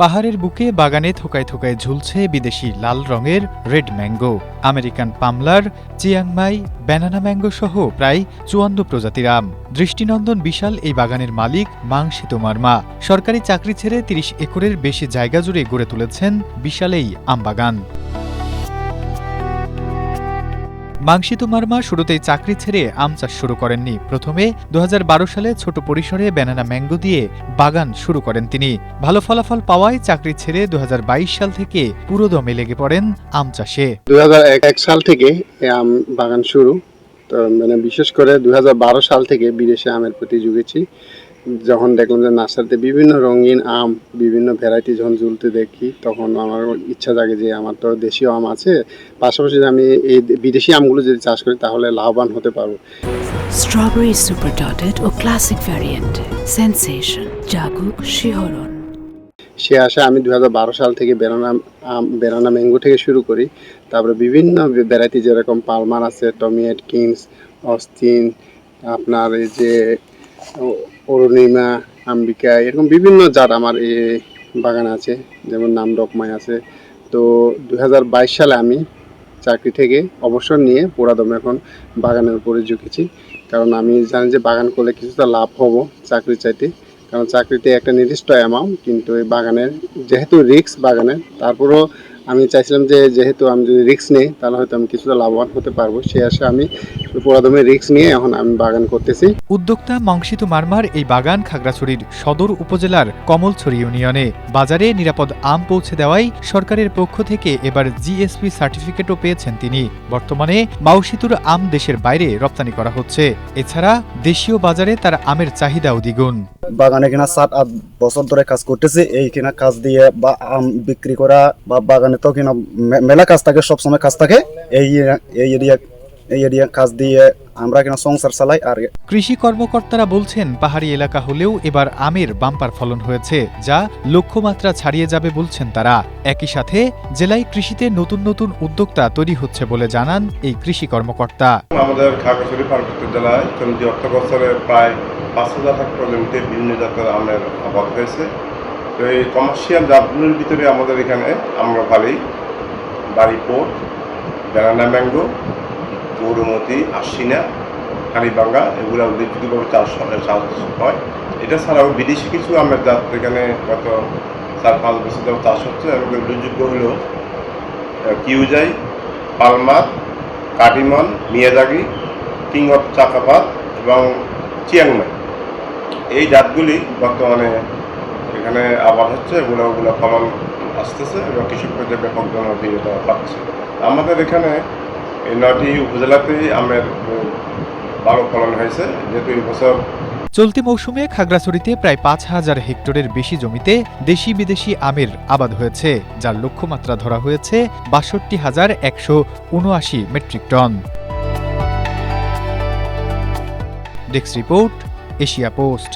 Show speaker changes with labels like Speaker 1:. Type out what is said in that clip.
Speaker 1: পাহাড়ের বুকে বাগানে থোকায় থোকায় ঝুলছে বিদেশি লাল রঙের red mango, American Palmer, Chiang Mai, banana mango সহ প্রায় ৫৪ প্রজাতির আম। দৃষ্টিনন্দন বিশাল এই বাগানের মালিক মাংসিতো মারমা সরকারি চাকরি ছেড়ে ৩০ একরের বেশি জায়গা জুড়ে গড়ে তুলেছেন বিশাল এই আমবাগান। মাংসিতো মারমা শুরুতেই চাকরি ছেড়ে আম চাষ শুরু করেননি। প্রথমে ২০১২ সালে ছোট পরিসরে ব্যানানা ম্যাঙ্গো দিয়ে বাগান শুরু করেন তিনি। ভালো ফলাফল পাওয়ায় চাকরি ছেড়ে ২০২২ সাল থেকে পুরোদমে লেগে পড়েন আম চাষে।
Speaker 2: ২০০১ সাল থেকে আম বাগান শুরু, তো বিশেষ করে ২০১২ সাল থেকে বিদেশে আমের প্রতি ঝুঁকেছি। যখন দেখলাম যে নার্সারিতে বিভিন্ন রঙিন আম, বিভিন্ন ভ্যারাইটি যখন ঝুলতে দেখি, তখন আমার ইচ্ছা জাগে যে আমার তো দেশীয় আম আছে, পাশাপাশি আমি এই বিদেশি আমগুলো যদি চাষ করি তাহলে লাভবান হতে পারবো।
Speaker 3: স্ট্রবেরি সুপার ডটেড ও ক্লাসিক ভ্যারিয়েন্ট সেন্সেশন জাগুক শিহরণ।
Speaker 2: সে আশা আমি ২০১২ সাল থেকে ব্যানানা ম্যাঙ্গো থেকে শুরু করি। তারপরে বিভিন্ন ভ্যারাইটি যেরকম পালমার আছে, টমি এটকিন্স, অস্টিন, আপনার এই যে অরুণিমা, আম্বিকা, এরকম বিভিন্ন জাত আমার এই বাগানে আছে, যেমন নাম ডকমাই আছে। তো ২০২২ সালে আমি চাকরি থেকে অবসর নিয়ে পুরাদমে এখন বাগানের উপরে ঝুঁকেছি, কারণ আমি জানি যে বাগান করলে কিছুটা লাভ হবো চাকরি চাইতে। কারণ চাকরিতে একটা নির্দিষ্ট অ্যামাউন্ট, কিন্তু এই বাগানের যেহেতু রিস্ক বাগানের, তারপরেও আমি চাইছিলাম যে যেহেতু আমি যদি রিস্ক নিই তাহলে হয়তো আমি কিছুটা লাভবান হতে পারবো। সে আশা আমি পুরাদমে রিস্ক নিয়ে এখন আমি বাগান করতেছি।
Speaker 1: উদ্যোক্তা মাংসিতো মারমার এই বাগান খাগড়াছড়ির সদর উপজেলার কমলছড়ি ইউনিয়নে। বাজারে নিরাপদ আম পৌঁছে দেওয়ায় সরকারের পক্ষ থেকে এবার জিএসপি সার্টিফিকেটও পেয়েছেন তিনি। বর্তমানে মাউসিতুর আম দেশের বাইরে রপ্তানি করা হচ্ছে। এছাড়া দেশীয় বাজারে তার আমের চাহিদাও দ্বিগুণ।
Speaker 4: বাগানে কিনা ৭-৮ বছর ধরে কাজ করতেছি। এই কিনা কাজ দিয়ে বা আম বিক্রি করা বা বাগানে তো কিনা মেলা কাজ থাকে, সবসময় কাজ থাকে। এই এরিয়া কাজ দিয়ে আমরা কিনা সংসার চালাই। আর
Speaker 1: কৃষি কর্মকর্তারা বলছেন পাহাড়ি এলাকা হলেও এবার আমের বাম্পার ফলন হয়েছে, যা লক্ষ্যমাত্রা ছাড়িয়ে যাবে বলছেন তারা। একই সাথে জেলায় কৃষিতে নতুন নতুন উদ্যোক্তা তৈরি হচ্ছে বলে জানান এই কৃষি কর্মকর্তা।
Speaker 5: আমাদের খাগড়াছড়ি পার্বত্য জেলায় চলতি অর্থ বছরে প্রায় ৫,০০০ হেক্টর জমিতে বিভিন্ন জাতের আমের আবাদ হয়েছে। তো এই কমার্শিয়াল জাতগুলোর ভিতরে আমাদের এখানে আম্রপালি, বাড়িপোট, ব্যানানা ম্যাঙ্গো, গৌরমতি, আশিনা, হাড়িভাঙ্গা, এগুলো উল্লেখযোগ্যভাবে চাষ হয়। এটা ছাড়াও বিদেশি কিছু আমের জাত এখানে গত ৪-৫ বছর ধরে চাষ হচ্ছে। এবং উল্লেখযোগ্য হল কিউজাই, পালমার, কাটিমন, মিয়াজাগি, কিং অফ চাকাপাত এবং চিয়াংমাই, এই জাতগুলি বর্তমানে এখানে আবাদ হচ্ছে। ওগুলো ফলন আসতেছে এবং কৃষকদের ব্যাপক জনপ্রিয়তা পাচ্ছে। আমাদের এখানে এই ৯টি উপজেলাতেই আমের ভালো ফলন হয়েছে, যেহেতু এই বছর
Speaker 1: চলতি মৌসুমে খাগড়াছড়িতে প্রায় ৫,০০০ হেক্টরের বেশি জমিতে দেশি বিদেশি আমের আবাদ হয়েছে, যার লক্ষ্যমাত্রা ধরা হয়েছে ৬২,১৭৯ metric ton. Desk report, Asia post.